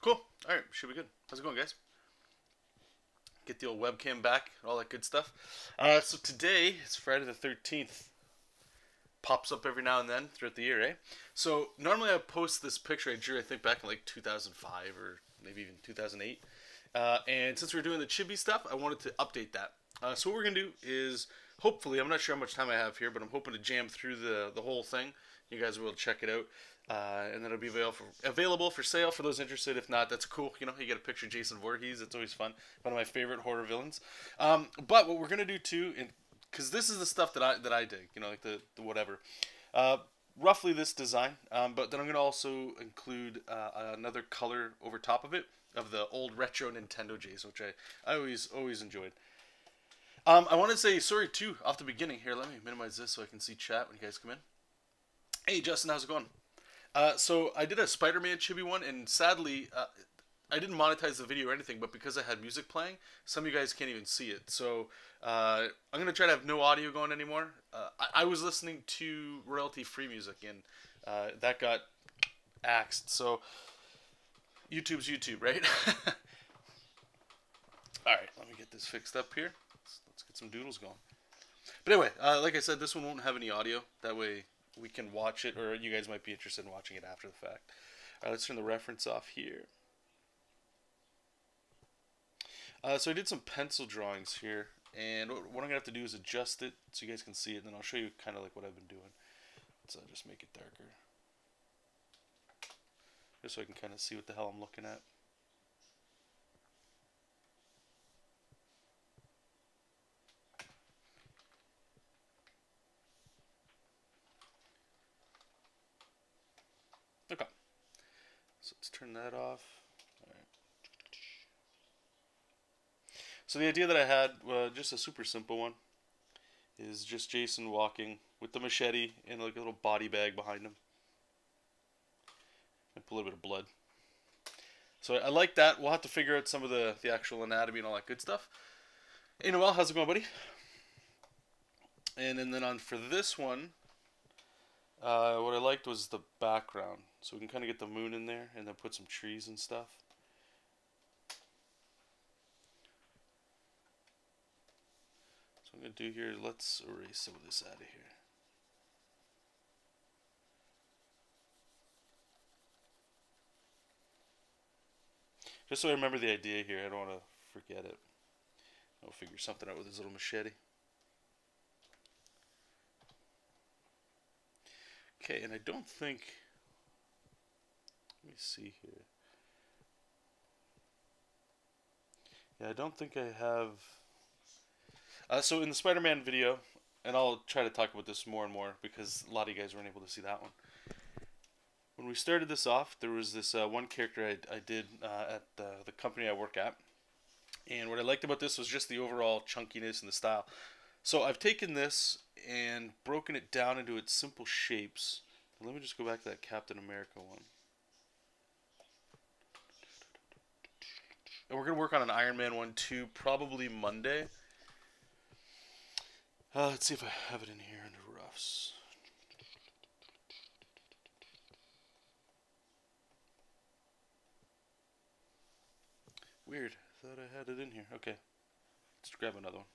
Cool. All right, should be good. How's it going, guys? Get the old webcam back, all that good stuff. So today it's Friday the 13th. Pops up every now and then throughout the year, eh? So normally I post this picture I drew, I think back in like 2005 or maybe even 2008. And since we're doing the Chibi stuff, I wanted to update that. So what we're gonna do is hopefully, I'm not sure how much time I have here, but I'm hoping to jam through the whole thing. You guys will check it out. And then it'll be available for sale for those interested. If not, that's cool. You know, you get a picture of Jason Voorhees. It's always fun. One of my favorite horror villains. But what we're gonna do too, because this is the stuff that I dig. You know, like the whatever. Roughly this design. But then I'm gonna also include another color over top of it of the old retro Nintendo J's, which I always enjoyed. I want to say sorry too off the beginning here. Let me minimize this so I can see chat when you guys come in. Hey Justin, how's it going? So I did a Spider-Man Chibi one, and sadly, I didn't monetize the video or anything, but because I had music playing, some of you guys can't even see it. So I'm gonna try to have no audio going anymore. I was listening to royalty-free music, and that got axed. So YouTube's YouTube, right? All right, let me get this fixed up here. Let's get some doodles going. But anyway, like I said, this one won't have any audio. That way we can watch it, or you guys might be interested in watching it after the fact. All right, let's turn the reference off here. So I did some pencil drawings here, and what I'm going to have to do is adjust it so you guys can see it, and then I'll show you kind of like what I've been doing. So I'll just make it darker, just so I can kind of see what the hell I'm looking at. Okay, so let's turn that off. All right. So the idea that I had, just a super simple one, is just Jason walking with the machete and like a little body bag behind him. And put a little bit of blood. So I like that. We'll have to figure out some of the actual anatomy and all that good stuff. Hey Noel, how's it going, buddy? And then on for this one, what I liked was the background. So we can kind of get the moon in there and then put some trees and stuff. So I'm going to do here, let's erase some of this out of here. Just so I remember the idea here, I don't want to forget it. I'll figure something out with his little machete. Okay, and I don't think, let me see here. Yeah, I don't think I have, so in the Spider-Man video, and I'll try to talk about this more and more because a lot of you guys weren't able to see that one. When we started this off, there was this one character I did at the company I work at. And what I liked about this was just the overall chunkiness and the style. So I've taken this and broken it down into its simple shapes. Let me just go back to that Captain America one. And we're going to work on an Iron Man one too, probably Monday. Let's see if I have it in here under roughs. Weird. Thought I had it in here. Okay. Let's grab another one.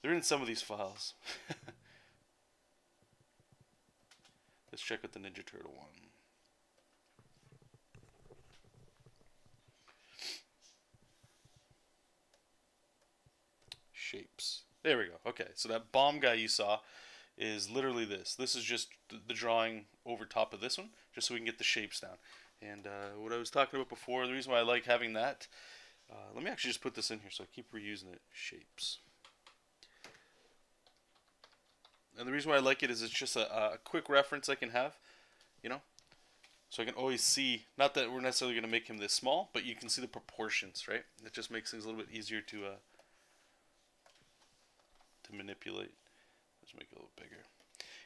They're in some of these files. Let's check out the Ninja Turtle one. Shapes. There we go. Okay, so that bomb guy you saw is literally this. This is just the drawing over top of this one, just so we can get the shapes down. And what I was talking about before, the reason why I like having that, let me actually just put this in here so I keep reusing it. Shapes. And the reason why I like it is it's just a quick reference I can have, you know? So I can always see, not that we're necessarily going to make him this small, but you can see the proportions, right? It just makes things a little bit easier to manipulate. Let's make it a little bigger.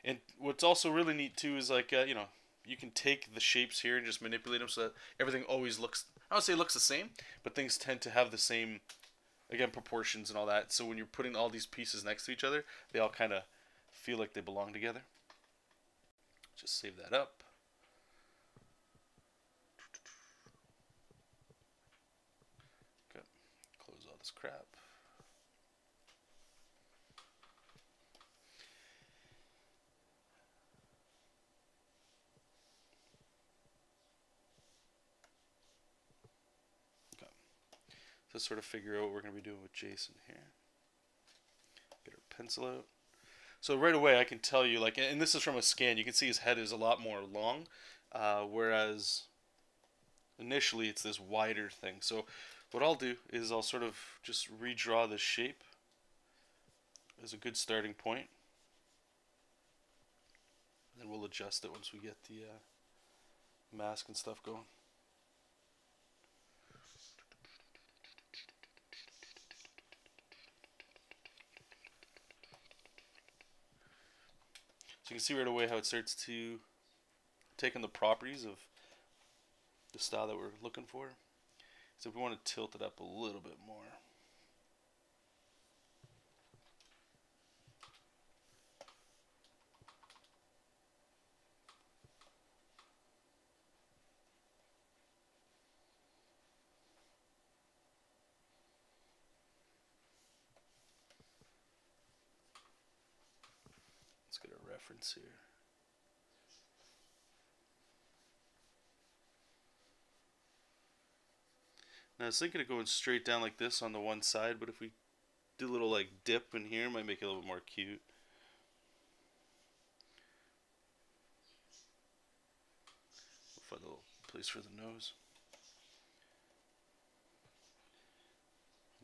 And what's also really neat too is like, you know, you can take the shapes here and just manipulate them so that everything always looks, I don't say it looks the same, but things tend to have the same, again, proportions and all that. So when you're putting all these pieces next to each other, they all kind of feel like they belong together. Just save that up. this crap. Okay. So sort of figure out what we're going to be doing with Jason here. Get our pencil out. So right away I can tell you, like, and this is from a scan, you can see his head is a lot more long, whereas initially it's this wider thing. So what I'll do is I'll sort of just redraw this shape as a good starting point. And then we'll adjust it once we get the mask and stuff going. So you can see right away how it starts to take on the properties of the style that we're looking for. So we want to tilt it up a little bit more. Let's get a reference here. Now I was thinking of going straight down like this on the one side, but if we do a little like dip in here, it might make it a little bit more cute. We'll find a little place for the nose.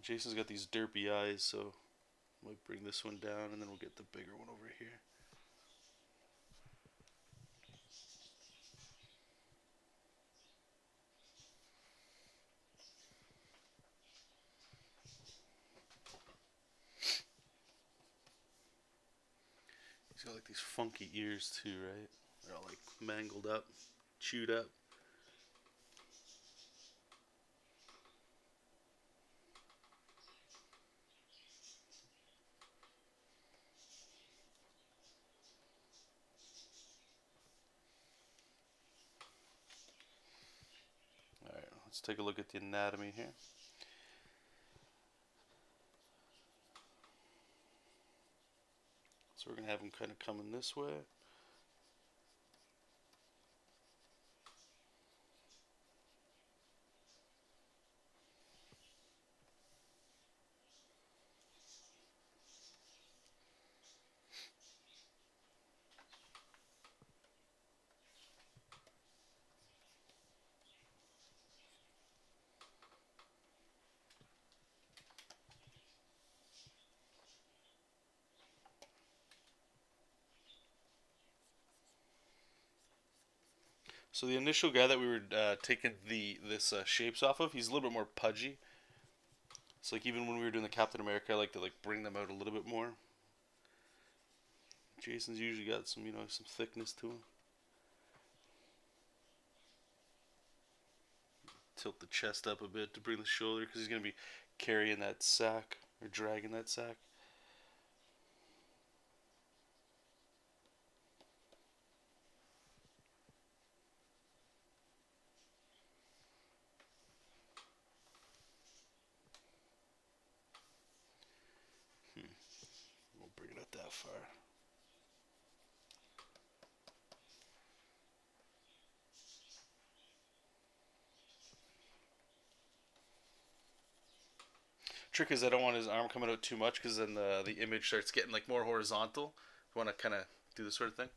Jason's got these derpy eyes, so I might bring this one down and then we'll get the bigger one over here. He's got like these funky ears too, right? They're all like mangled up, chewed up. Alright, let's take a look at the anatomy here. So we're going to have him kind of coming this way. So the initial guy that we were taking this shapes off of, he's a little bit more pudgy. So like even when we were doing the Captain America, I like to like bring them out a little bit more. Jason's usually got some, some thickness to him. Tilt the chest up a bit to bring the shoulder, because he's going to be carrying that sack, or dragging that sack. Won't bring it up that far. Trick is I don't want his arm coming out too much, because then the image starts getting like more horizontal. I want to kind of do this sort of thing.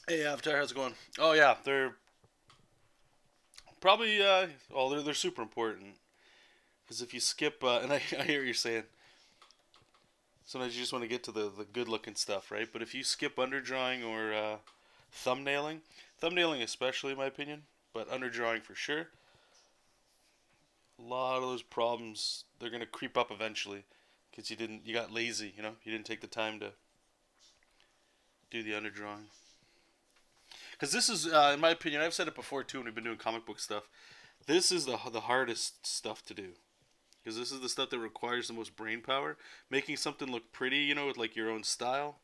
Hey Avatar, how's it going? Oh yeah, they're probably they're super important, because if you skip and I hear what you're saying. Sometimes you just want to get to the good looking stuff, right? But if you skip underdrawing or thumbnailing especially in my opinion, but underdrawing for sure, a lot of those problems, they're gonna creep up eventually, because you got lazy, you didn't take the time to do the underdrawing. Because this is, in my opinion, I've said it before too when we've been doing comic book stuff, this is the hardest stuff to do. Because this is the stuff that requires the most brain power. Making something look pretty, with like your own style,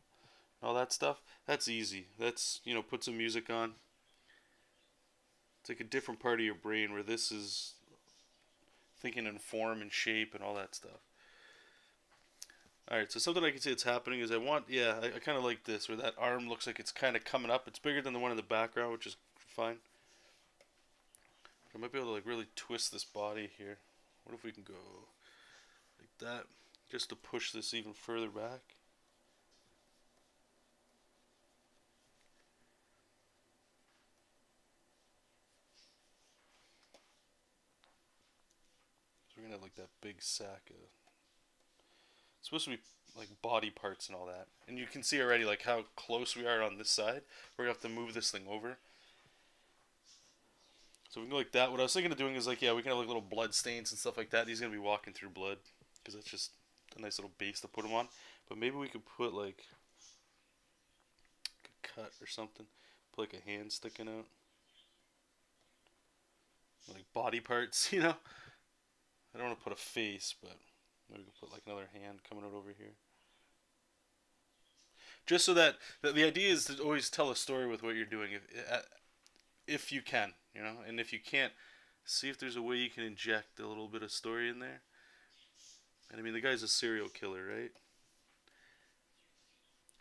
all that stuff, that's easy. That's, put some music on. It's like a different part of your brain, where this is thinking in form and shape and all that stuff. Alright, so something I can see that's happening is I kind of like this, where that arm looks like it's kind of coming up. It's bigger than the one in the background, which is fine. I might be able to like really twist this body here. What if we can go like that, just to push this even further back? So we're gonna have like that big sack of, it's supposed to be like body parts and all that. And you can see already like how close we are on this side. We're gonna have to move this thing over. So we can go like that. What I was thinking of doing is like, yeah, we can have like little blood stains and stuff like that. He's gonna be walking through blood, because that's just a nice little base to put him on. But maybe we could put like a cut or something. Put like a hand sticking out. Like body parts, you know? I don't want to put a face, but maybe we could put like another hand coming out over here. Just so that the idea is to always tell a story with what you're doing, if you can, you know. And if you can't, see if there's a way you can inject a little bit of story in there. And I mean, the guy's a serial killer, right?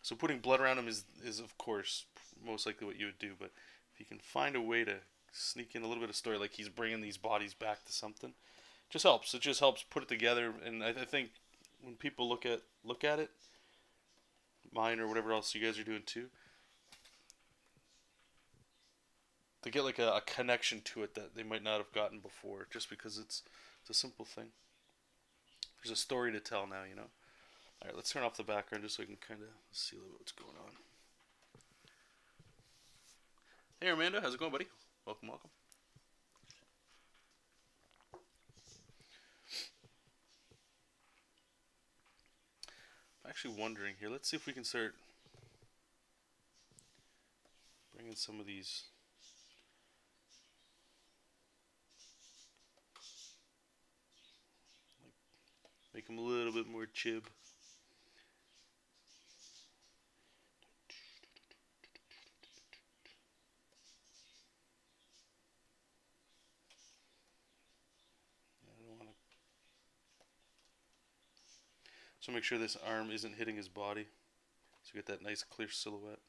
So putting blood around him is of course most likely what you would do. But if you can find a way to sneak in a little bit of story, like he's bringing these bodies back to something, it just helps. It just helps put it together. And I think when people look at it, mine or whatever else you guys are doing too, to get like a connection to it that they might not have gotten before, just because it's a simple thing. There's a story to tell now, you know. Alright, let's turn off the background just so I can kind of see a little bit what's going on. Hey Amanda, how's it going, buddy? Welcome, welcome. I'm actually wondering here, let's see if we can start bringing some of these. Make them a little bit more chib. So make sure this arm isn't hitting his body, so you get that nice clear silhouette.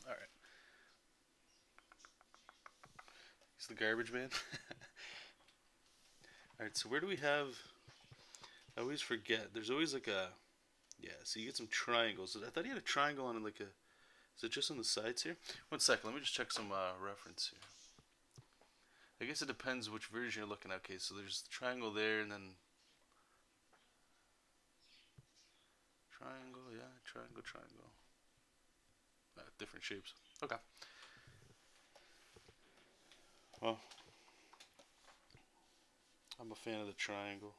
Alright. He's the garbage man. Alright, so where do we have... I always forget. There's always like a... Yeah, so you get some triangles. I thought he had a triangle on like a... Is it just on the sides here? One second, let me just check some reference here. I guess it depends which version you're looking at. Okay, so there's the triangle there, and then... Triangle, yeah, triangle, triangle. Different shapes. Okay. Well, I'm a fan of the triangle.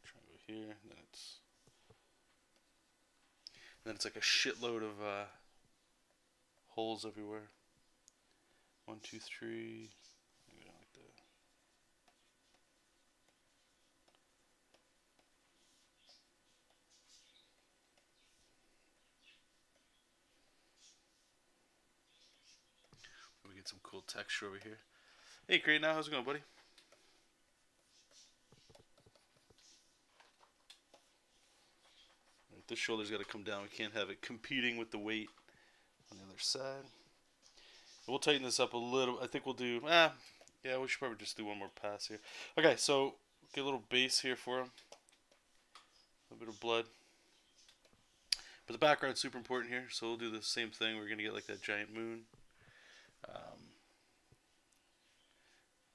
Triangle here, and then it's like a shitload of holes everywhere. 1, 2, 3. Like that. We get some cool texture over here. Hey, great now. How's it going, buddy? Right, this shoulder's got to come down. We can't have it competing with the weight on the other side. We'll tighten this up a little. I think we'll do... yeah, we should probably just do one more pass here. Okay, so get a little base here for him. A bit of blood. But the background's super important here, so we'll do the same thing. We're going to get like that giant moon.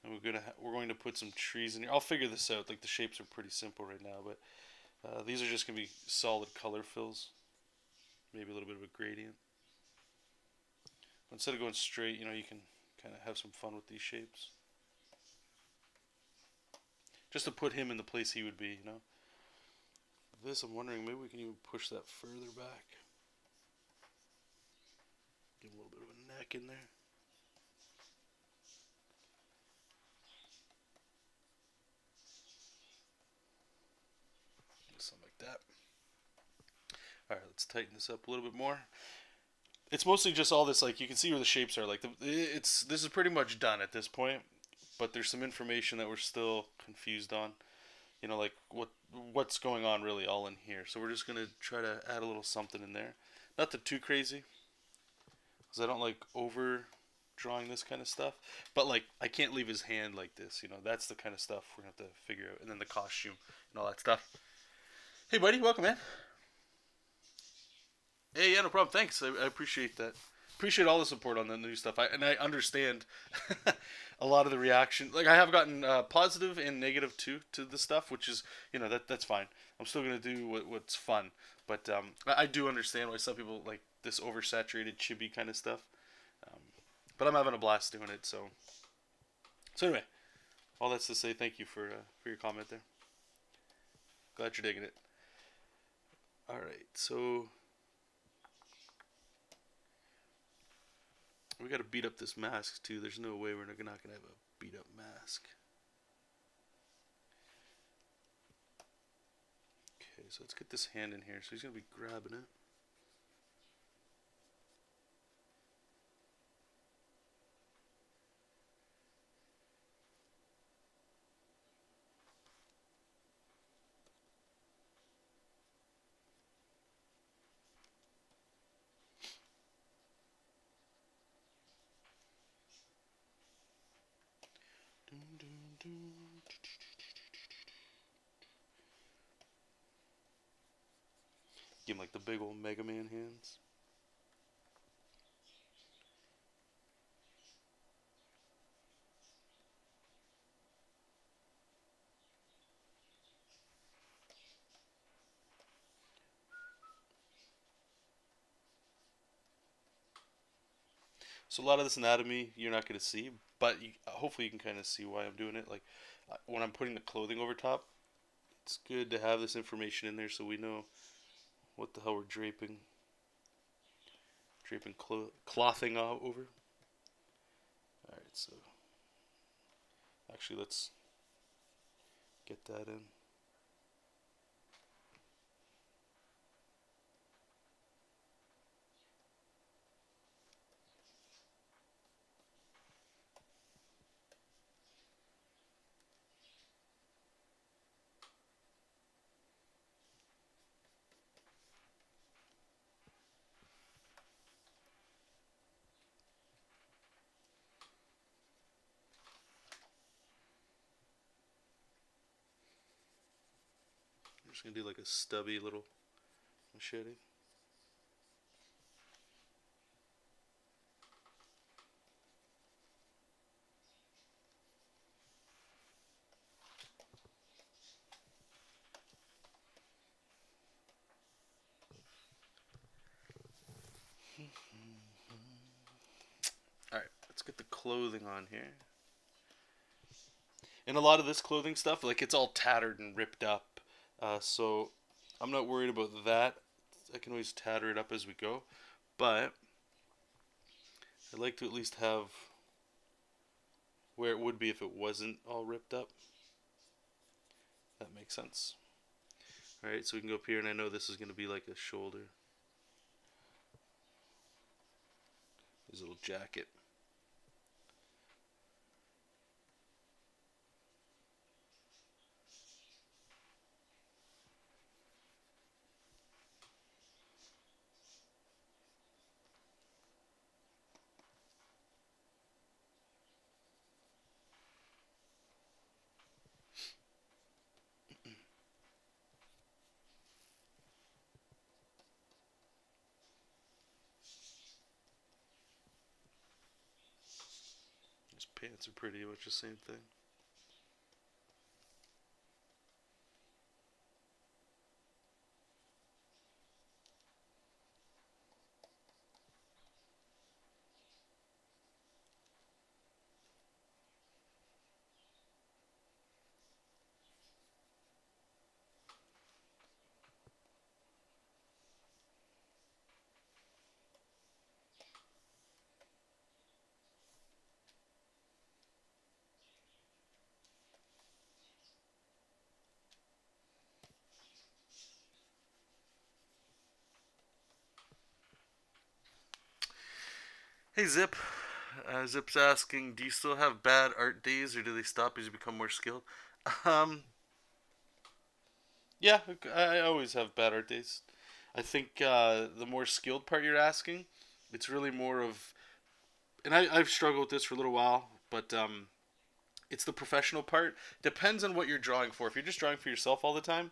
And we're going to put some trees in here. I'll figure this out. Like the shapes are pretty simple right now, but these are just going to be solid color fills. Maybe a little bit of a gradient. Instead of going straight, you know, you can kind of have some fun with these shapes. just to put him in the place he would be, you know. This, I'm wondering, maybe we can even push that further back. Give him a little bit of a neck in there. Something like that. Alright, let's tighten this up a little bit more. It's mostly just all this, like, you can see where the shapes are. Like, this is pretty much done at this point, but there's some information that we're still confused on. You know, like, what's going on really all in here. So we're just going to try to add a little something in there. Nothing too crazy, because I don't like over drawing this kind of stuff. But, like, I can't leave his hand like this, you know. That's the kind of stuff we're going to have to figure out. And then the costume and all that stuff. Hey, buddy, welcome, man. Hey, yeah, no problem. Thanks. I appreciate that. Appreciate all the support on the new stuff. I understand a lot of the reaction. Like, I have gotten positive and negative too to the stuff, which is, you know, that's fine. I'm still gonna do what's fun, but I do understand why some people like this oversaturated chibi kind of stuff. But I'm having a blast doing it. So anyway, all that's to say, thank you for your comment there. Glad you're digging it. All right, so we got to beat up this mask too. There's no way we're not gonna have a beat up mask. Okay, so let's get this hand in here. So he's gonna be grabbing it. Give him like the big old Mega Man hands. So a lot of this anatomy you're not going to see, but hopefully you can kind of see why I'm doing it. Like when I'm putting the clothing over top, it's good to have this information in there so we know what the hell we're draping clothing over. Alright, so actually let's get that in. I'm just going to do like a stubby little machete. Alright, let's get the clothing on here. And a lot of this clothing stuff, like it's all tattered and ripped up. So I'm not worried about that. I can always tatter it up as we go. But I'd like to at least have where it would be if it wasn't all ripped up. That makes sense. Alright, so we can go up here, and I know this is going to be like a shoulder. His little jacket. His pants are pretty much the same thing. Hey Zip. Zip's asking, do you still have bad art days, or do they stop as you become more skilled? Um, yeah, I always have bad art days. I think the more skilled part you're asking, it's really more of, and I've struggled with this for a little while, but it's the professional part. Depends on what you're drawing for. If you're just drawing for yourself all the time,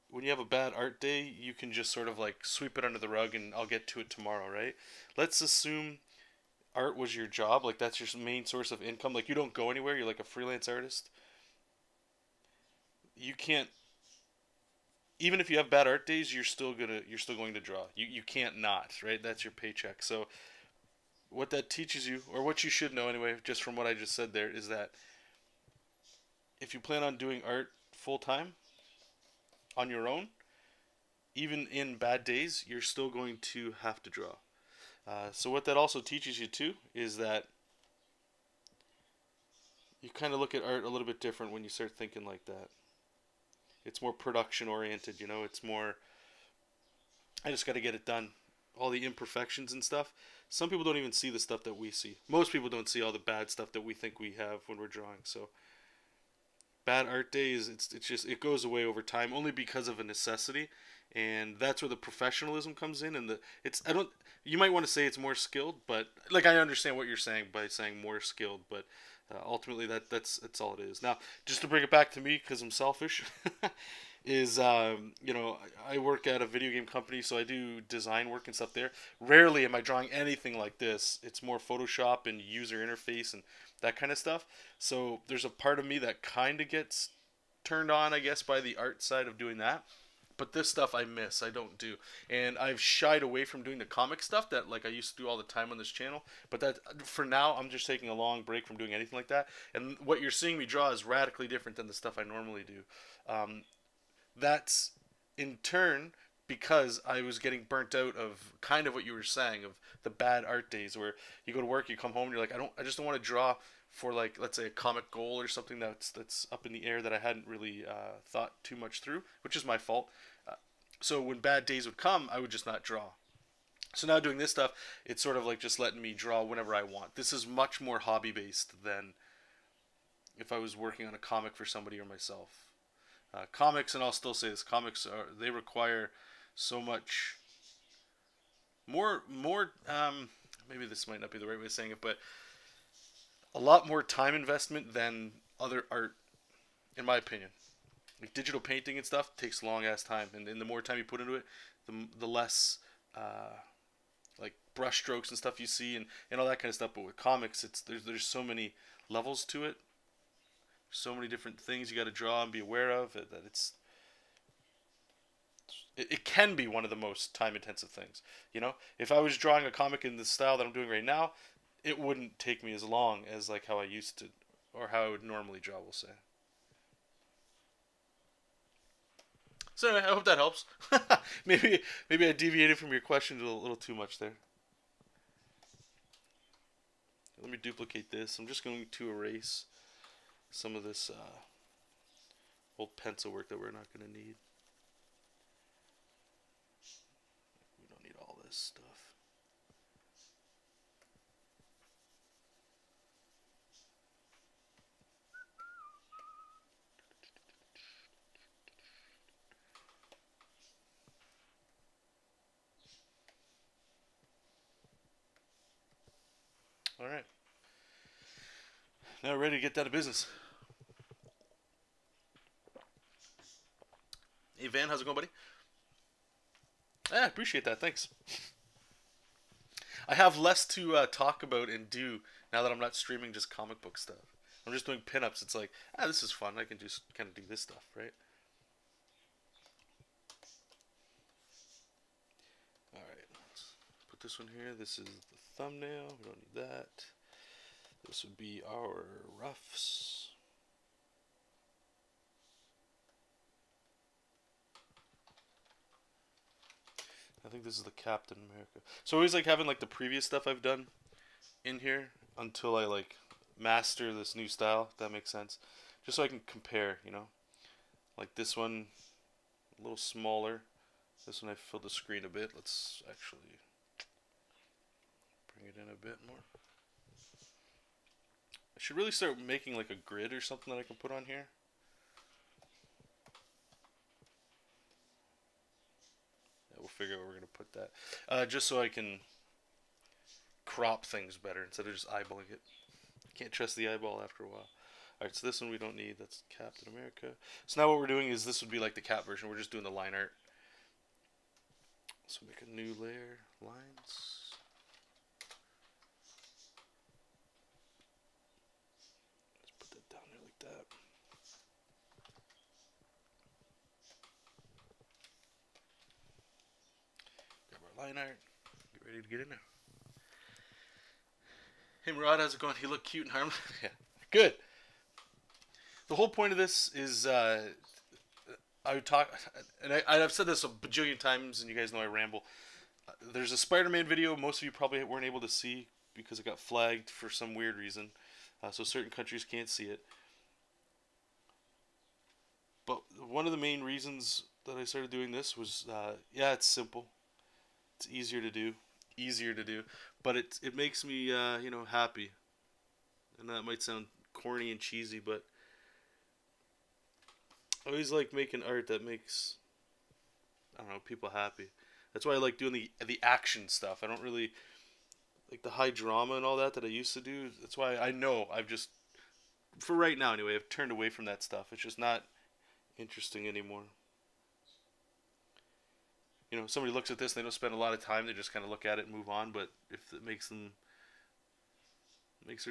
when you have a bad art day, you can just sort of like sweep it under the rug and I'll get to it tomorrow, right? Let's assume art was your job, like that's your main source of income, like you don't go anywhere, you're like a freelance artist. You can't, even if you have bad art days, you're still going to draw. You can't not, right? That's your paycheck. So what that teaches you, or what you should know anyway, just from what I just said there, is that if you plan on doing art full time on your own, even in bad days, you're still going to have to draw. So what that also teaches you too is that you kind of look at art a little bit different when you start thinking like that. It's more production oriented, you know. It's more, I just got to get it done. All the imperfections and stuff. Some people don't even see the stuff that we see. Most people don't see all the bad stuff that we think we have when we're drawing. So bad art days, it's just, it goes away over time only because of a necessity, and that's where the professionalism comes in. And the it's I don't you might want to say it's more skilled, but like I understand what you're saying by saying more skilled, but ultimately that's all it is. Now, just to bring it back to me because I'm selfish, is you know, I work at a video game company, so I do design work and stuff there. Rarely am I drawing anything like this. It's more Photoshop and user interface and that kind of stuff. So there's a part of me that kind of gets turned on, I guess, by the art side of doing that. But this stuff I miss, I don't do. And I've shied away from doing the comic stuff that like I used to do all the time on this channel. But that for now, I'm just taking a long break from doing anything like that. And what you're seeing me draw is radically different than the stuff I normally do. That's in turn because I was getting burnt out of kind of what you were saying of the bad art days where you go to work, you come home, and you're like, I just don't want to draw for like let's say a comic goal or something that's up in the air that I hadn't really thought too much through, which is my fault. So when bad days would come, I would just not draw. So now doing this stuff, it's sort of like just letting me draw whenever I want. This is much more hobby based than if I was working on a comic for somebody or myself. Comics, and I'll still say this: comics they require so much more. Maybe this might not be the right way of saying it, but a lot more time investment than other art, in my opinion. Like digital painting and stuff takes a long ass time, and the more time you put into it, the less like brush strokes and stuff you see, and all that kind of stuff. But with comics, it's there's so many levels to it, so many different things you got to draw and be aware of that it can be one of the most time intensive things. You know, if I was drawing a comic in the style that I'm doing right now, it wouldn't take me as long as like how I used to, or how I would normally draw. We'll say. So anyway, I hope that helps. Maybe I deviated from your question a little too much there. Let me duplicate this. I'm just going to erase some of this old pencil work that we're not going to need. We don't need all this stuff. All right. Now we're ready to get down to business. Hey Van, how's it going, buddy? Yeah, I appreciate that. Thanks. I have less to talk about and do now that I'm not streaming just comic book stuff. I'm just doing pinups. It's like, this is fun. I can just kind of do this stuff, right? All right. Let's put this one here. This is the thumbnail. We don't need that. This would be our roughs. I think this is the Captain America. So I always like having like the previous stuff I've done in here until I like master this new style, if that makes sense. Just so I can compare, you know. Like this one, a little smaller. This one I filled the screen a bit. Let's actually Bring it in a bit more. I should really start making like a grid or something that I can put on here. Yeah, we'll figure out where we're going to put that. Just so I can crop things better instead of just eyeballing it. Can't trust the eyeball after a while. Alright, so this one we don't need. That's Captain America. So now what we're doing is this would be like the Cap version. We're just doing the line art. So make a new layer. Lines. Down there like that. Grab our line art. Get ready to get in there. Hey Murad, how's it going? You look cute and harmless. Yeah, good. The whole point of this is I would talk, and I've said this a bajillion times, and you guys know I ramble. There's a Spider-Man video most of you probably weren't able to see because it got flagged for some weird reason. So certain countries can't see it. But one of the main reasons that I started doing this was, yeah, it's simple. It's easier to do. But it makes me, you know, happy. And that might sound corny and cheesy, but I always like making art that makes, I don't know, people happy. That's why I like doing the action stuff. I don't really like the high drama and all that I used to do. That's why I know I've just, for right now anyway, I've turned away from that stuff. It's just not interesting anymore. You know, somebody looks at this, they don't spend a lot of time, they just kind of look at it and move on, but if it makes their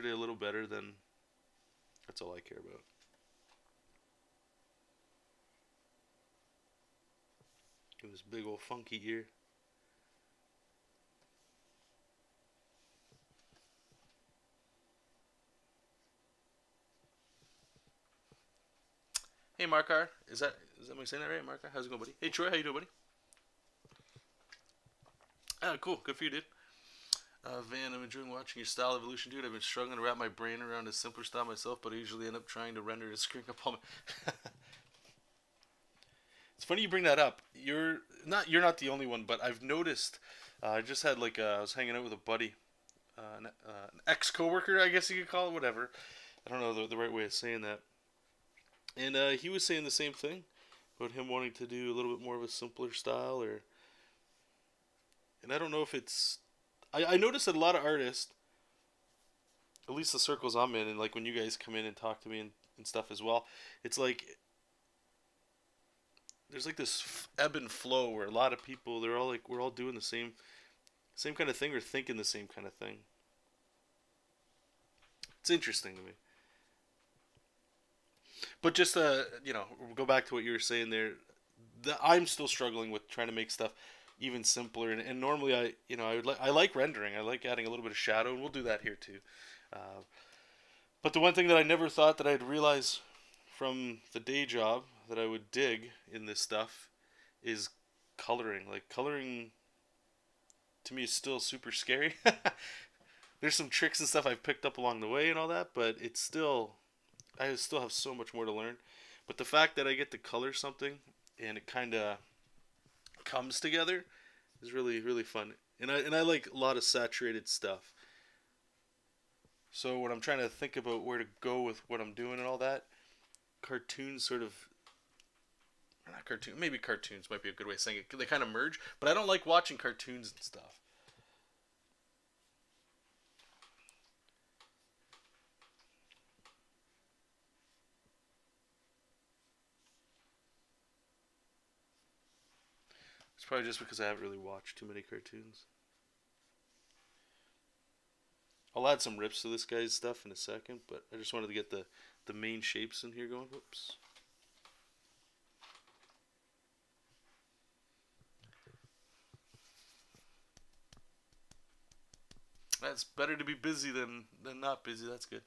day a little better, then that's all I care about. Give this big old funky ear. Hey Markar, is that am I saying that right, Markar? How's it going, buddy? Hey Troy, how you doing, buddy? Ah, cool. Good for you, dude. Van, I'm enjoying watching your style evolution, dude. I've been struggling to wrap my brain around a simpler style myself, but I usually end up trying to render a screen up on my... It's funny you bring that up. You're not the only one, but I've noticed. I just had like I was hanging out with a buddy, an ex-coworker, I guess you could call it, whatever. I don't know the right way of saying that. And he was saying the same thing about him wanting to do a little bit more of a simpler style, or. And I don't know if it's. I noticed that a lot of artists, at least the circles I'm in, and like when you guys come in and talk to me and stuff as well, it's like there's like this ebb and flow where a lot of people, they're all like, we're all doing the same kind of thing or thinking the same kind of thing. It's interesting to me. But just you know, we'll go back to what you were saying there. I'm still struggling with trying to make stuff even simpler, and normally I like rendering. I like adding a little bit of shadow, and we'll do that here too. But the one thing that I never thought that I'd realize from the day job that I would dig in this stuff is coloring. Like, coloring to me is still super scary. There's some tricks and stuff I've picked up along the way and all that, but it's still, I still have so much more to learn. But the fact that I get to color something and it kind of comes together is really, really fun. And I like a lot of saturated stuff. So when I'm trying to think about where to go with what I'm doing and all that, cartoons sort of, not cartoon, maybe cartoons might be a good way of saying it. They kind of merge, but I don't like watching cartoons and stuff. It's probably just because I haven't really watched too many cartoons. I'll add some rips to this guy's stuff in a second, but I just wanted to get the main shapes in here going. Whoops. That's better to be busy than not busy. That's good.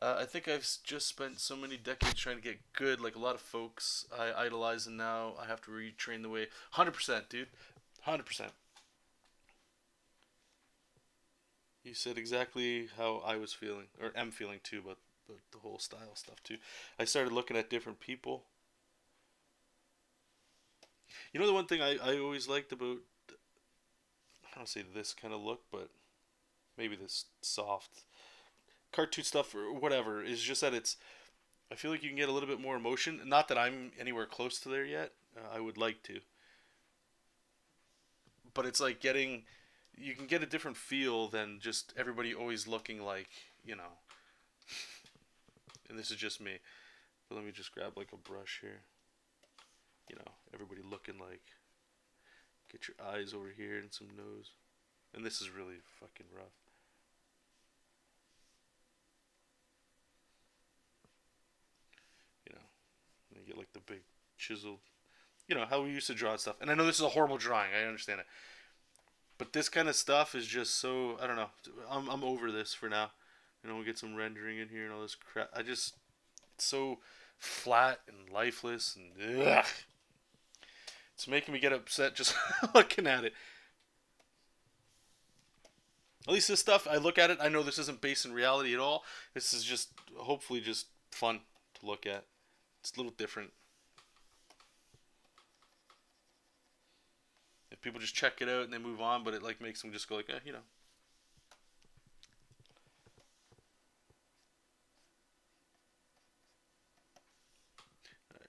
I think I've just spent so many decades trying to get good, like a lot of folks I idolize, and now I have to retrain the way. 100%, dude. 100%. You said exactly how I was feeling, or am feeling too, but the whole style stuff too. I started looking at different people. You know, the one thing I always liked about, I don't say this kind of look, but maybe this soft cartoon stuff or whatever is just that it's. I feel like you can get a little bit more emotion. Not that I'm anywhere close to there yet. I would like to, but it's like getting. You can get a different feel than just everybody always looking like And this is just me. But let me just grab like a brush here. Everybody looking like. Get your eyes over here and some nose. And this is really fucking rough. You get like the big chiseled. How we used to draw stuff. And I know this is a horrible drawing. I understand it. But this kind of stuff is just so, I don't know. I'm over this for now. We'll get some rendering in here and all this crap. It's so flat and lifeless and ugh. It's making me get upset just looking at it. At least this stuff, I look at it, I know this isn't based in reality at all. This is just, hopefully just fun to look at. It's a little different. If people just check it out and they move on, but it like makes them just go like, Alright,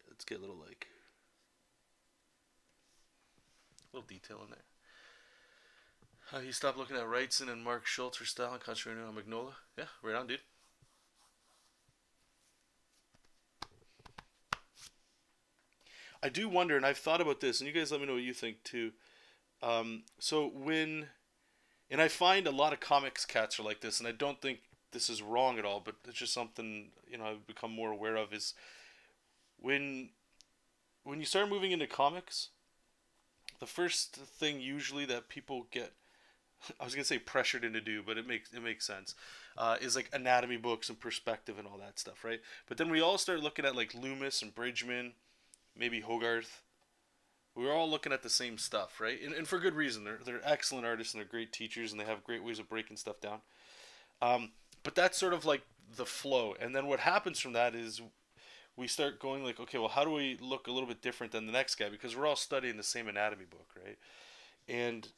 let's get a little like detail in there. He stopped looking at Wrightson and Mark Schultz for style and concentrating on Magnola. Yeah, right on, dude. I do wonder, and I've thought about this, and you guys let me know what you think too. And I find a lot of comics cats are like this, and I don't think this is wrong at all, but it's just something I've become more aware of is when you start moving into comics, the first thing usually that people get, I was gonna say pressured into do, but it makes sense, is like anatomy books and perspective and all that stuff, right? But then we all start looking at like Loomis and Bridgman, maybe Hogarth. We're all looking at the same stuff, right? And for good reason. They're excellent artists and they're great teachers and they have great ways of breaking stuff down. But that's sort of like the flow. And then what happens from that is we start going like, okay, well, how do we look a little bit different than the next guy? Because we're all studying the same anatomy book, right? And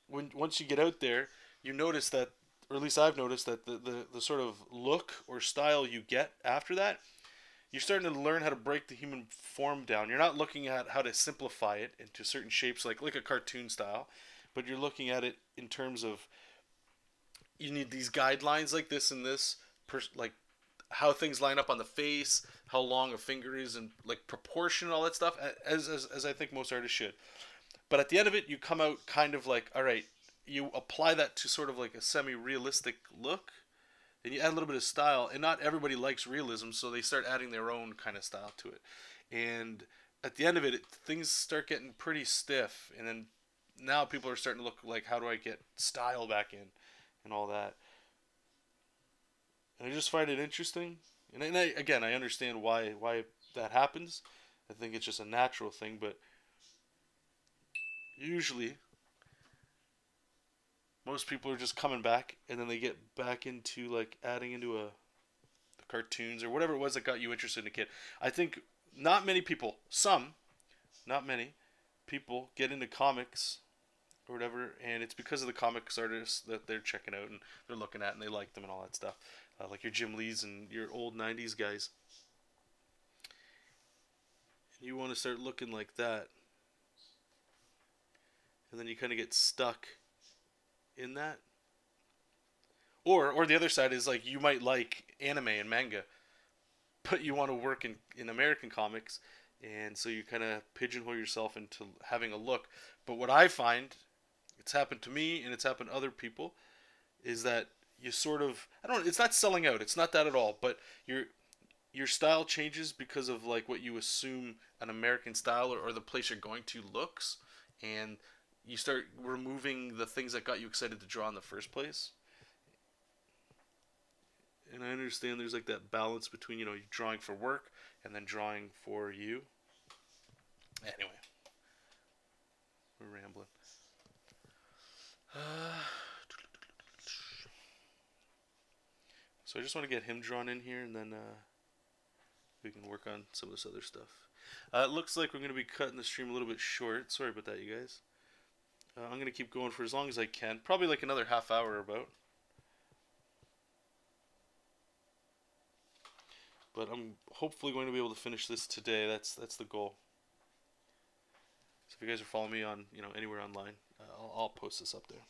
once you get out there, you notice that, or at least I've noticed that the sort of look or style you get after that, you're starting to learn how to break the human form down. You're not looking at how to simplify it into certain shapes like a cartoon style, but you're looking at it in terms of you need these guidelines like this and this, like how things line up on the face, how long a finger is, and like proportion and all that stuff, as I think most artists should. But at the end of it, you come out kind of like, all right, you apply that to sort of like a semi-realistic look, and you add a little bit of style, and not everybody likes realism, so they start adding their own kind of style to it. And at the end of it, things start getting pretty stiff, and then now people are starting to look like, how do I get style back in, and all that. And I just find it interesting, and I understand why that happens. I think it's just a natural thing, but usually most people are just coming back, and then they get back into like adding into the cartoons or whatever it was that got you interested in a kid. I think not many people, not many people get into comics or whatever, and it's because of the comics artists that they're checking out and they're looking at and they like them and all that stuff. Like your Jim Lees and your old 90s guys. And you want to start looking like that. And then you kind of get stuck in that. Or the other side is like you might like anime and manga, but you want to work in American comics, and so you kind of pigeonhole yourself into having a look. But what I find, it's happened to me and it's happened to other people, is that you sort of, I don't know, it's not selling out, it's not that at all, but your style changes because of like what you assume an American style or the place you're going to looks, and you start removing the things that got you excited to draw in the first place. And I understand there's like that balance between, you drawing for work and then drawing for you. Anyway, we're rambling. So I just want to get him drawn in here, and then we can work on some of this other stuff. It looks like we're going to be cutting the stream a little bit short. Sorry about that, you guys. I'm gonna keep going for as long as I can. Probably like another half hour about. But I'm hopefully going to be able to finish this today. That's the goal. So if you guys are following me on anywhere online, I'll post this up there.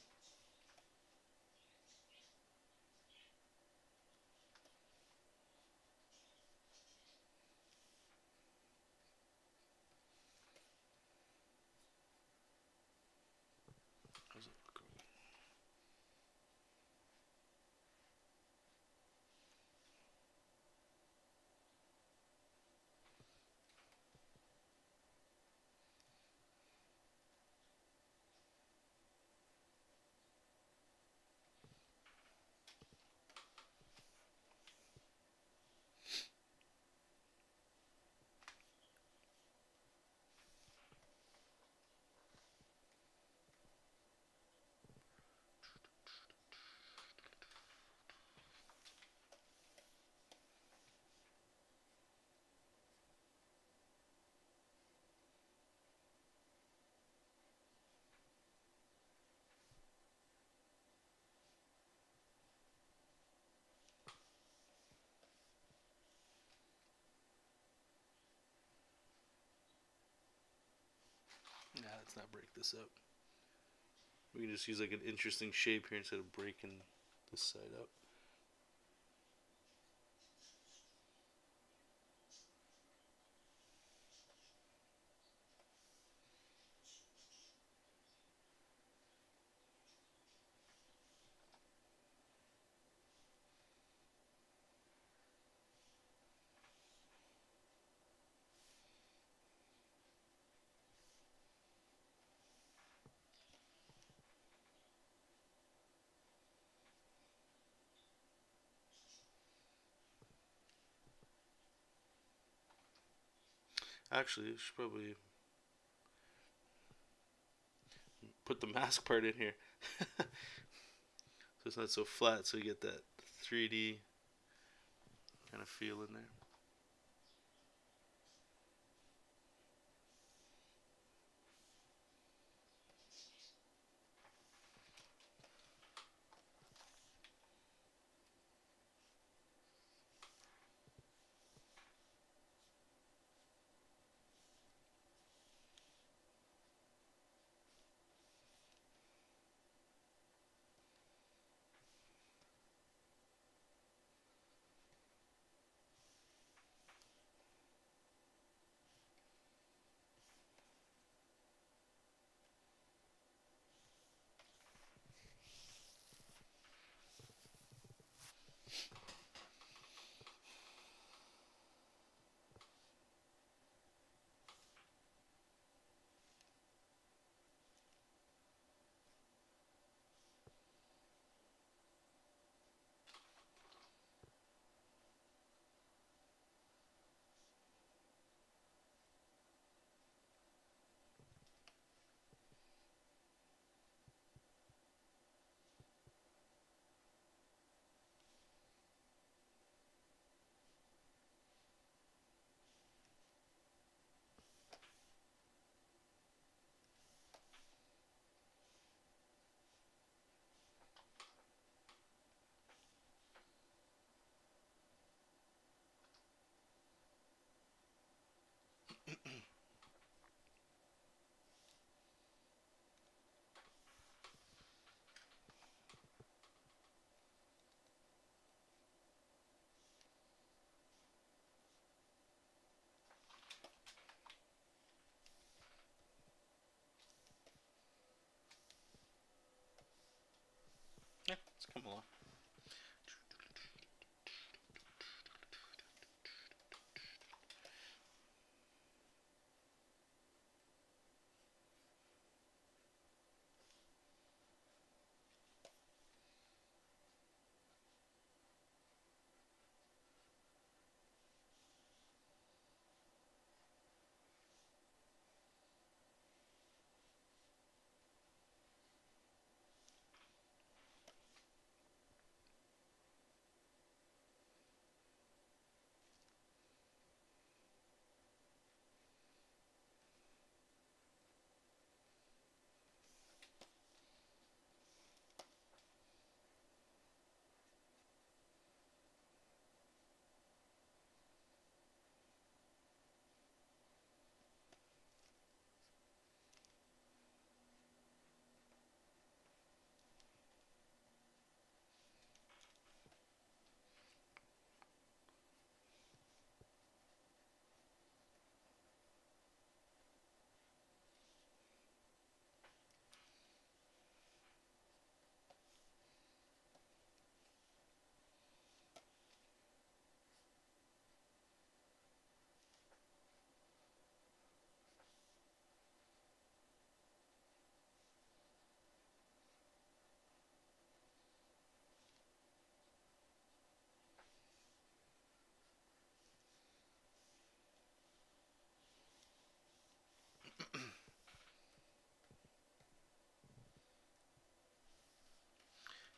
How's it look? Nah, let's not break this up. We can just use like an interesting shape here instead of breaking this side up. Actually, I should probably put the mask part in here. So it's not so flat, so you get that 3D kind of feel in there. Yeah, let's come along.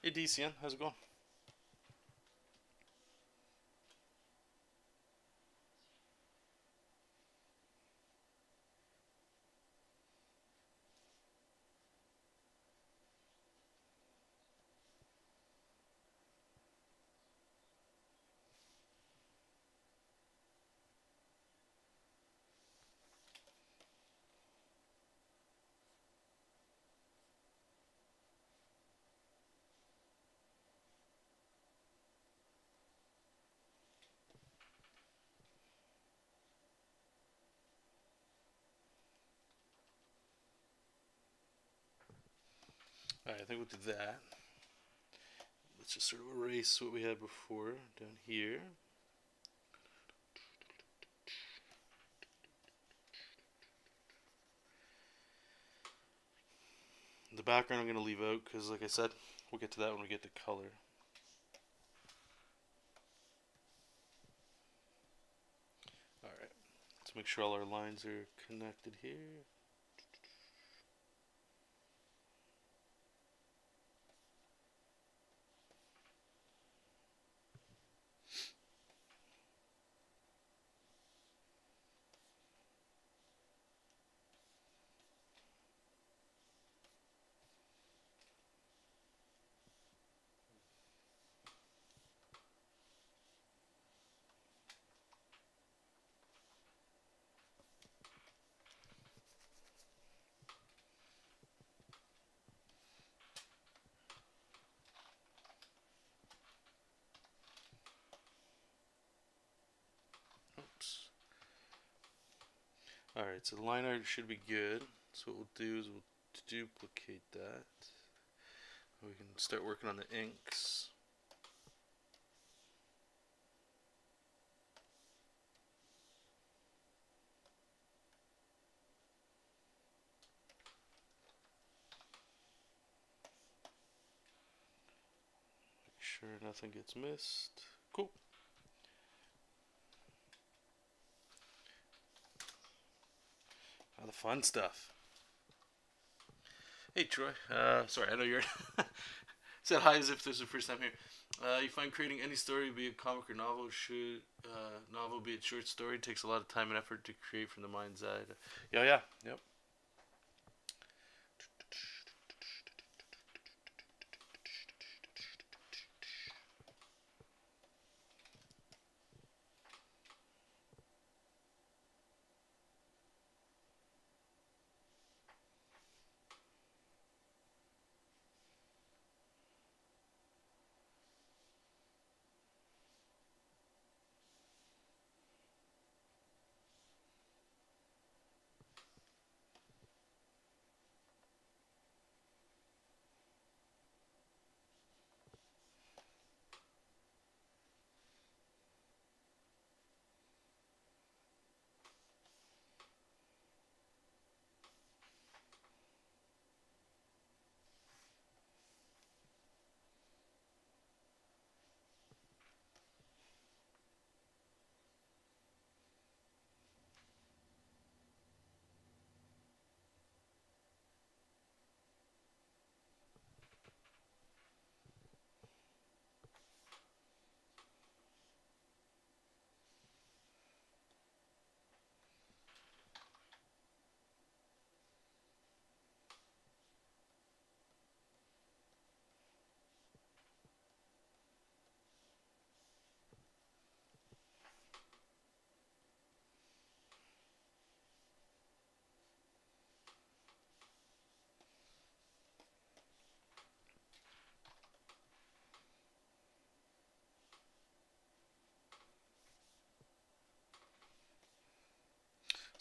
Hey DCN, how's it going? Alright, I think we'll do that. Let's just sort of erase what we had before down here. The background I'm going to leave out because, like I said, we'll get to that when we get to color. Alright, let's make sure all our lines are connected here. Oops. Alright, so the line art should be good. So what we'll do is we'll duplicate that. We can start working on the inks. Make sure nothing gets missed. Cool. Now the fun stuff. Hey Troy, sorry, I know you're said hi as if this is the first time here. You find creating any story, be it comic or novel, novel, be it short story, takes a lot of time and effort to create from the mind's eye. Yeah, yep.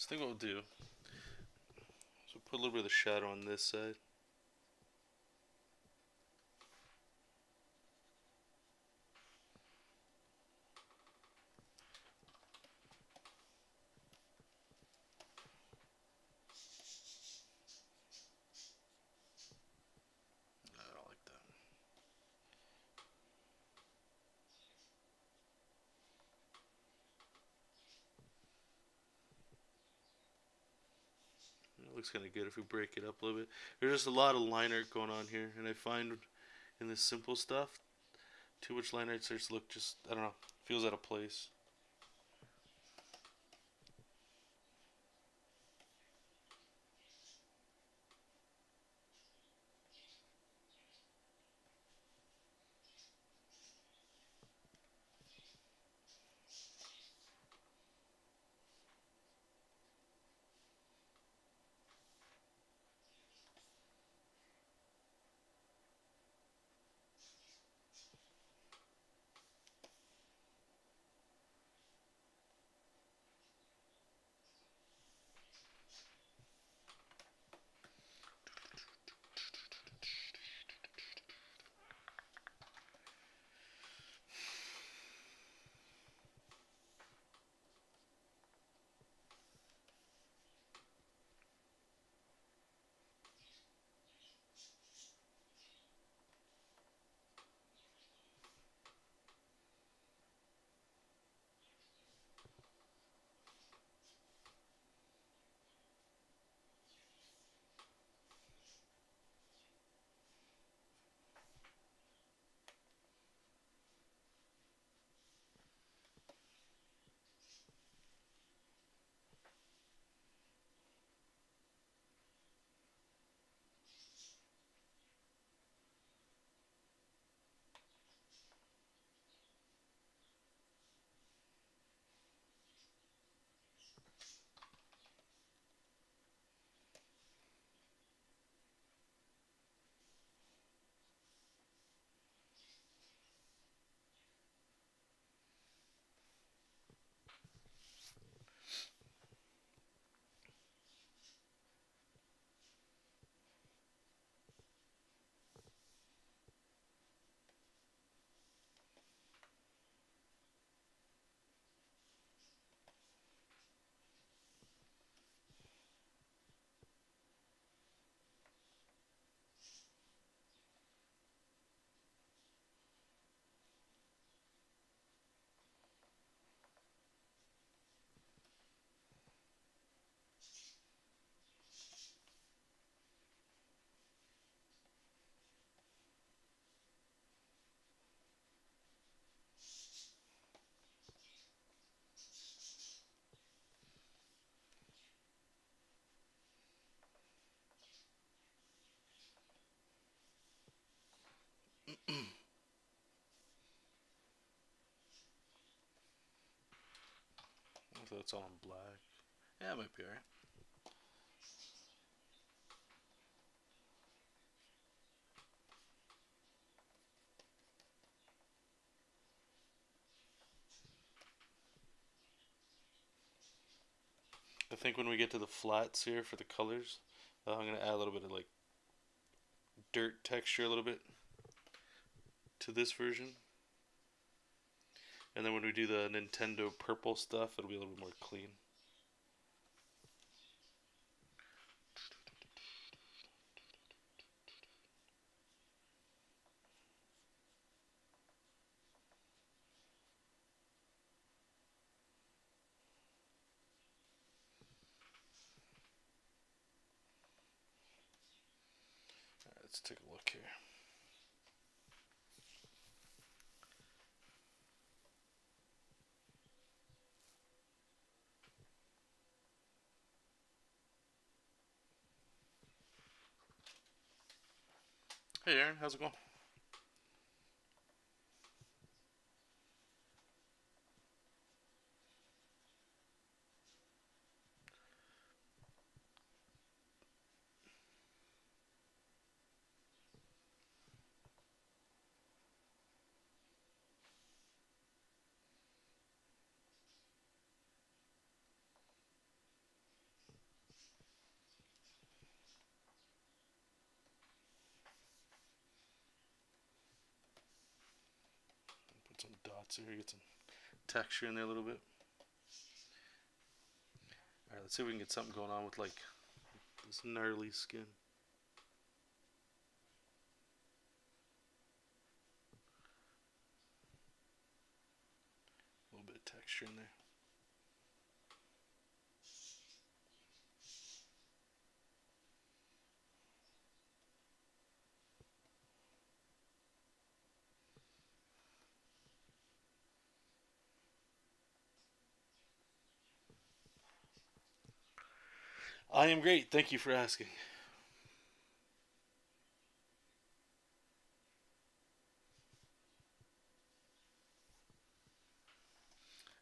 So I think what we'll do is we'll put a little bit of the shadow on this side. I don't like that. It looks kind of good if we break it up a little bit. There's just a lot of line art going on here, and I find in this simple stuff. Too much line art starts to look just, I don't know, feels out of place. So it's all in black. Yeah, it might be alright. I think when we get to the flats here for the colors, I'm going to add a little bit of like dirt texture a little bit to this version. And then when we do the Nintendo purple stuff, it'll be a little bit more clean. Alright, let's take a look here. Hey Aaron, how's it going? Put some dots here, get some texture in there a little bit. Alright, let's see if we can get something going on with like this gnarly skin. A little bit of texture in there. I am great. Thank you for asking.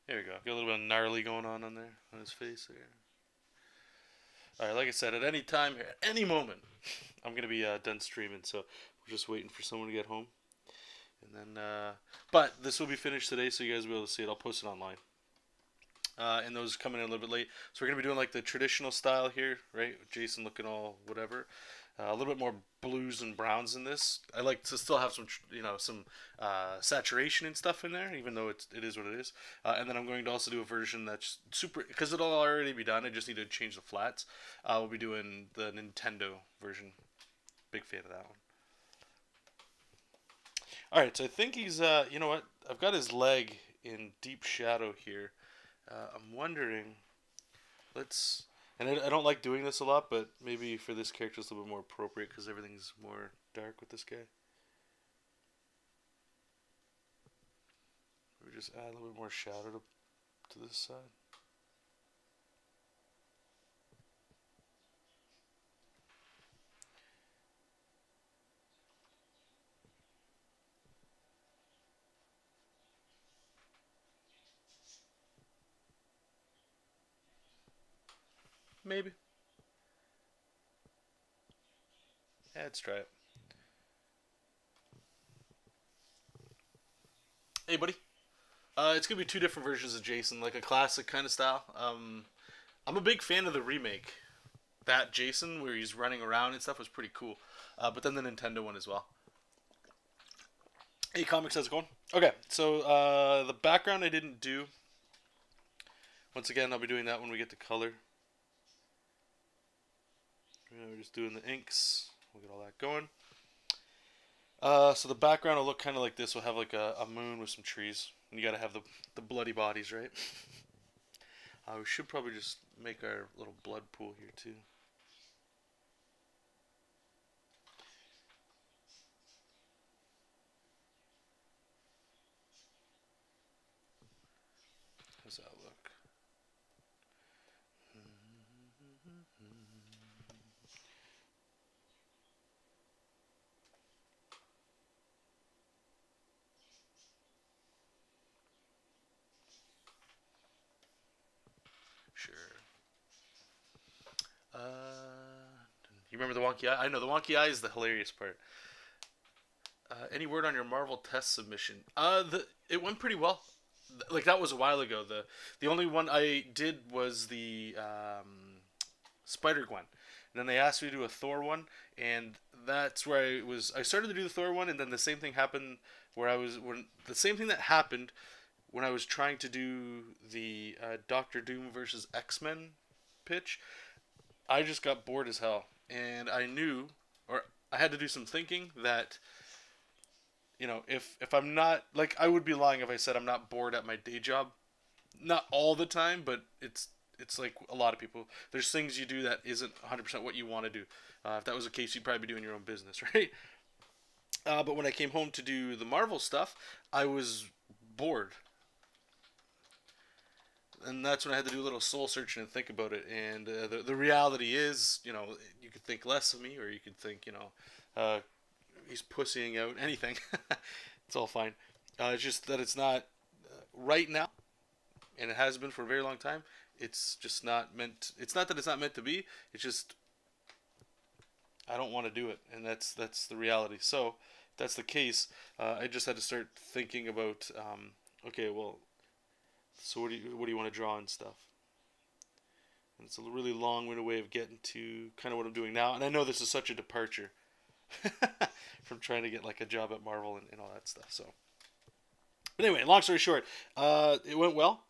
There we go. Got a little bit of gnarly going on there on his face there. All right, like I said, at any time, at any moment, I'm gonna be done streaming. So we're just waiting for someone to get home, and then. But this will be finished today, so you guys will be able to see it. I'll post it online. And those coming in a little bit late. So we're gonna be doing like the traditional style here, right? Jason looking all whatever. A little bit more blues and browns in this. I like to still have some, some saturation and stuff in there, even though it is what it is. And then I'm going to also do a version that's super, because it'll already be done. I just need to change the flats. We'll be doing the Nintendo version. Big fan of that one. All right, so I think he's, you know what? I've got his leg in deep shadow here. I'm wondering, let's, and I don't like doing this a lot, but maybe for this character it's a little bit more appropriate because everything's more dark with this guy. We just add a little bit more shadow to this side. Maybe. Yeah, let's try it. Hey, buddy. It's gonna be two different versions of Jason, like a classic kind of style. I'm a big fan of the remake. That Jason, where he's running around and stuff, was pretty cool. But then the Nintendo one as well. Hey, comics, how's it going? Okay, so the background I didn't do. Once again, I'll be doing that when we get to color. We're just doing the inks. We'll get all that going. So the background will look kind of like this. We'll have like a moon with some trees. And you gotta have the bloody bodies, right? We should probably just make our little blood pool here too. How's that look? Sure. You remember the wonky eye? I know the wonky eye is the hilarious part. Any word on your Marvel test submission? It went pretty well. Like that was a while ago. The only one I did was the Spider Gwen, and then they asked me to do a Thor one, and that's where I started to do the Thor one, and then the same thing happened when the same thing that happened when I was trying to do the Doctor Doom versus X-Men pitch. I just got bored as hell, and I knew, or I had to do some thinking that, if I'm not, like, I would be lying if I said I'm not bored at my day job. Not all the time, but it's like a lot of people. There's things you do that isn't 100% what you want to do. If that was the case, you'd probably be doing your own business, right? But when I came home to do the Marvel stuff, I was bored. And that's when I had to do a little soul searching and think about it. And the reality is, you could think less of me, or you could think, he's pussying out anything. It's all fine. It's just that it's not right now, and it has been for a very long time. It's just not meant. It's not that it's not meant to be. It's just I don't want to do it, and that's the reality. So if that's the case, I just had to start thinking about. Okay, well, so what do you want to draw and stuff? And it's a really long-winded way of getting to kind of what I'm doing now, and I know this is such a departure from trying to get like a job at Marvel and all that stuff. So, but anyway, long story short, it went well,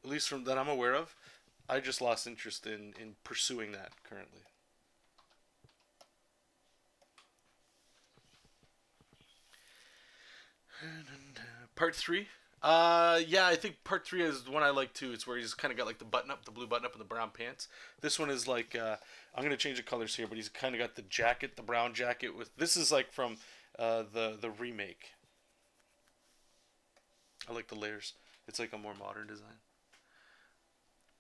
at least from that I'm aware of. I just lost interest in pursuing that currently. Part 3. Yeah, I think part 3 is the one I like too. It's where he's kind of got like the button up, the blue button up, and the brown pants. This one is like, I'm gonna change the colors here, but he's kind of got the jacket, the brown jacket with. This is like from the remake. I like the layers. It's like a more modern design.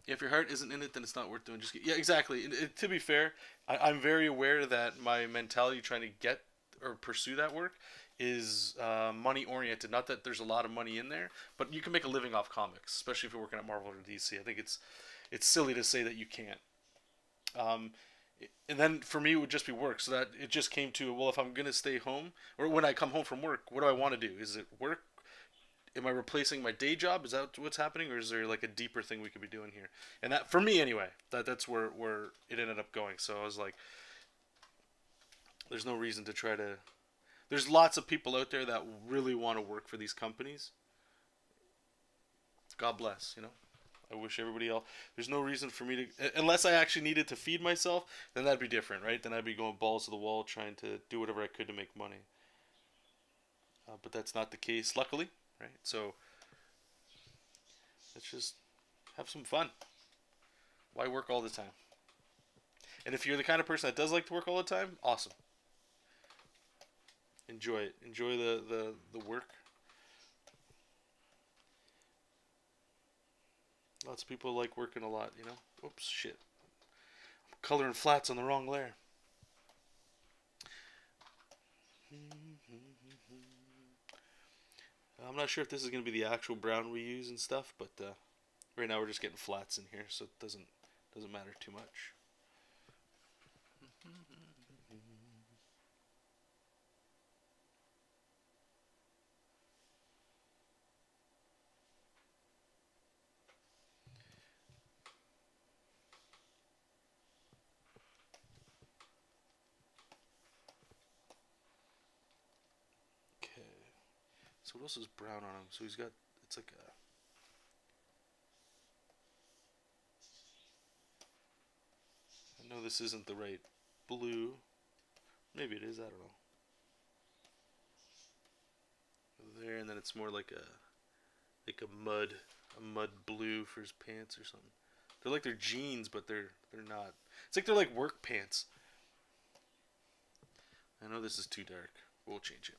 If your heart isn't in it, then it's not worth doing. Yeah, exactly. To be fair, I'm very aware that my mentality trying to get or pursue that work is money oriented. Not that there's a lot of money in there, but you can make a living off comics, especially if you're working at Marvel or DC. I think it's silly to say that you can't. Um, and then for me, it would just be work. So that it just came to, well, if I'm gonna stay home or when I come home from work, what do I want to do? Is it work? Am I replacing my day job? Is that what's happening, or is there like a deeper thing we could be doing here? And that, for me anyway, that's where it ended up going. So I was like, there's no reason to try to. There's lots of people out there that really want to work for these companies. God bless, you know. I wish everybody else. There's no reason for me to, unless I actually needed to feed myself, then that'd be different, right? Then I'd be going balls to the wall trying to do whatever I could to make money. But that's not the case, luckily, right? So let's just have some fun. Why work all the time? And if you're the kind of person that does like to work all the time, awesome. Enjoy it. Enjoy the work. Lots of people like working a lot, you know? Oops, shit. I'm coloring flats on the wrong layer. I'm not sure if this is going to be the actual brown we use and stuff, but right now we're just getting flats in here, so it doesn't matter too much. Okay. So what else is brown on him? So he's got, it's like a, I know this isn't the right blue. Maybe it is, I don't know. There, and then it's more like a mud blue for his pants or something. They're like their jeans, but they're not. It's like they're like work pants. I know this is too dark. We'll change it.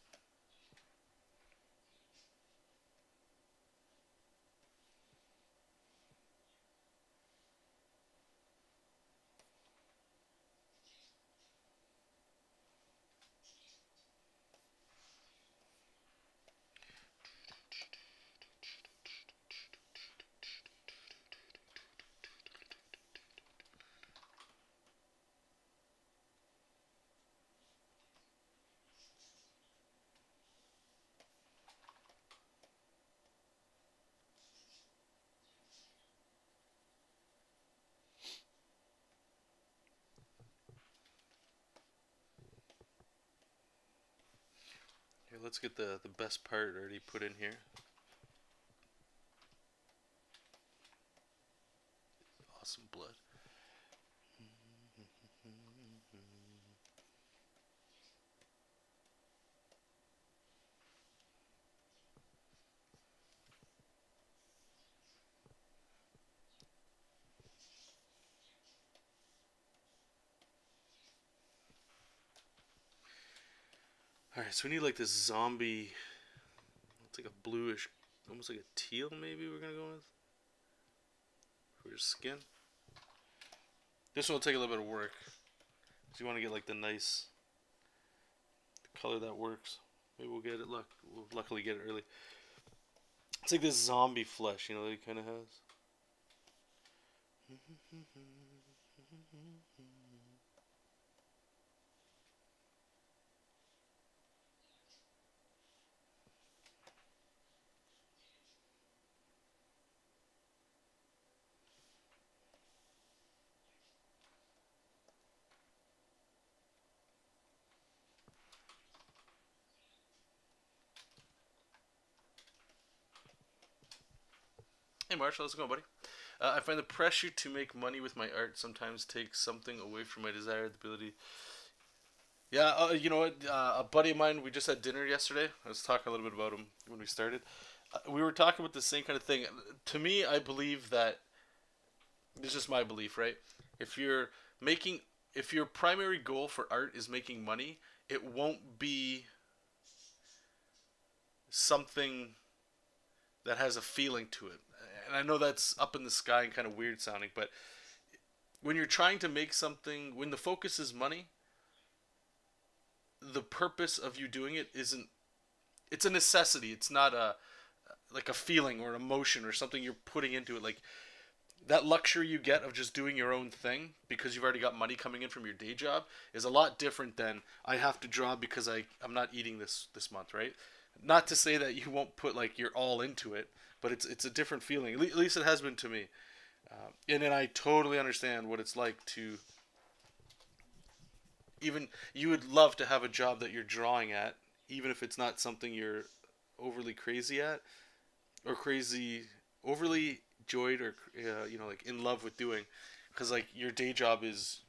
Here, let's get the best part already put in here. Awesome blood. Alright, so we need like this zombie. It's like a bluish, almost like a teal maybe we're gonna go with. For your skin. This one will take a little bit of work. So you want to get like the nice color that works. Maybe we'll get it, we'll luckily get it early. It's like this zombie flesh, you know, that he kind of has. Hey Marshall, how's it going, buddy? I find the pressure to make money with my art sometimes takes something away from my desired ability. Yeah, you know what? A buddy of mine, we just had dinner yesterday. I was talking a little bit about him when we started. We were talking about the same kind of thing. To me, I believe that this is just my belief, right? If you're making, if your primary goal for art is making money, it won't be something that has a feeling to it. and I know that's up in the sky and kind of weird sounding, but when you're trying to make something, when the focus is money, the purpose of you doing it isn't. It's a necessity. It's not a like a feeling or emotion or something you're putting into it. Like that luxury you get of just doing your own thing because you've already got money coming in from your day job is a lot different than I have to draw because I'm not eating this month, right? Not to say that you won't put like your all into it, but it's a different feeling. At least it has been to me. And then I totally understand what it's like to even you would love to have a job that you're drawing at, even if it's not something you're overly crazy at or crazy overly joyed or like in love with doing, because like your day job is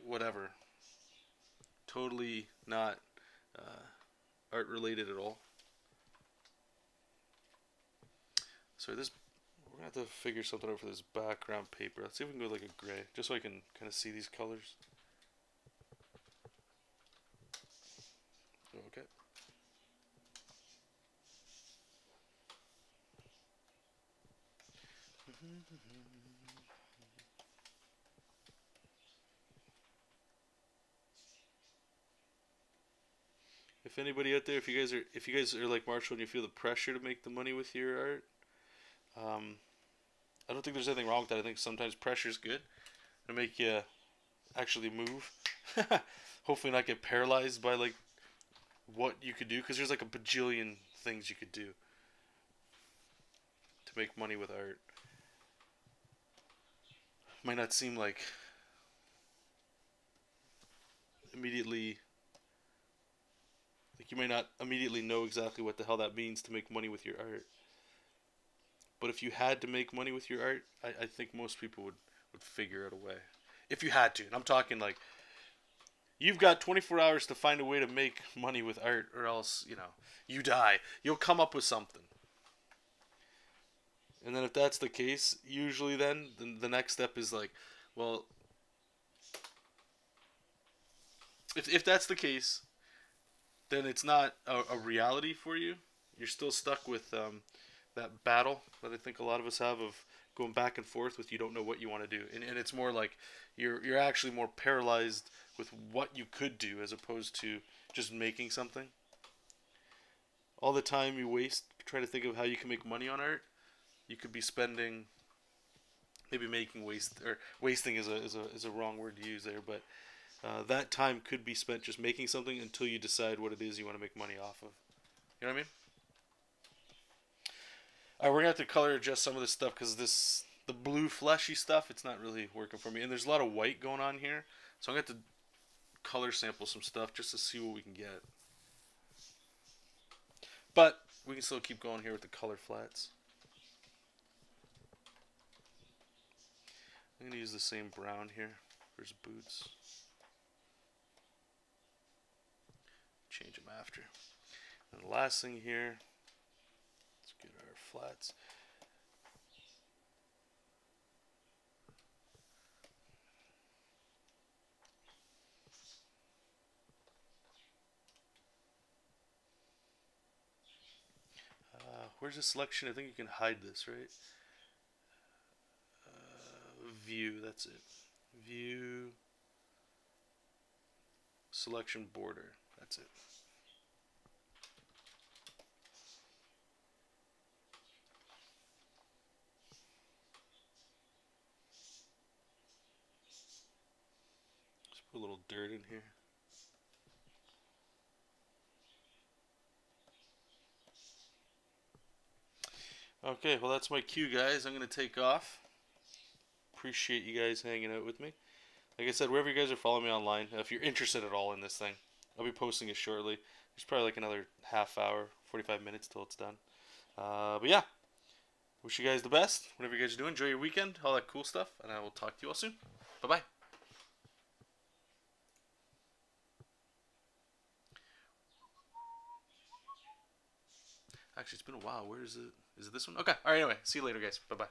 whatever, totally not art related at all. So this we're gonna have to figure something out for this background paper. Let's see if we can go like a gray, just so I can kind of see these colors. Okay. If anybody out there, if you guys are like Marshall and you feel the pressure to make the money with your art, I don't think there's anything wrong with that. I think sometimes pressure is good to make you actually move. Hopefully not get paralyzed by like what you could do, because there's like a bajillion things you could do to make money with art. Might not seem like immediately, like you might not immediately know exactly what the hell that means to make money with your art. But if you had to make money with your art, I think most people would figure out a way. If you had to. And I'm talking like, you've got 24 hours to find a way to make money with art, or else, you die. You'll come up with something. And then if that's the case, usually then the next step is like, well, if that's the case, then it's not a reality for you. You're still stuck with that battle that I think a lot of us have of going back and forth with you don't know what you want to do. And it's more like you're actually more paralyzed with what you could do as opposed to just making something. All the time you waste trying to think of how you can make money on art, you could be spending, maybe making waste, or wasting is a wrong word to use there, but that time could be spent just making something until you decide what it is you want to make money off of. You know what I mean? Alright, we're going to have to color adjust some of this stuff because the blue fleshy stuff, it's not really working for me. And there's a lot of white going on here. So I'm going to have to color sample some stuff just to see what we can get. But we can still keep going here with the color flats. I'm going to use the same brown here for his boots. Change them after. And the last thing here, let's get our flats. Where's the selection? I think you can hide this, right? View, that's it. View, selection border, that's it. Just put a little dirt in here. Okay, well that's my cue, guys. I'm going to take off. Appreciate you guys hanging out with me. Like I said, wherever you guys are following me online, if you're interested at all in this thing, I'll be posting it shortly. There's probably like another half hour, 45 minutes till it's done. But yeah, wish you guys the best. Whatever you guys are doing, enjoy your weekend, all that cool stuff, and I will talk to you all soon. Bye-bye. Actually, it's been a while. Where is it? Is it this one? Okay. All right, anyway. See you later, guys. Bye-bye.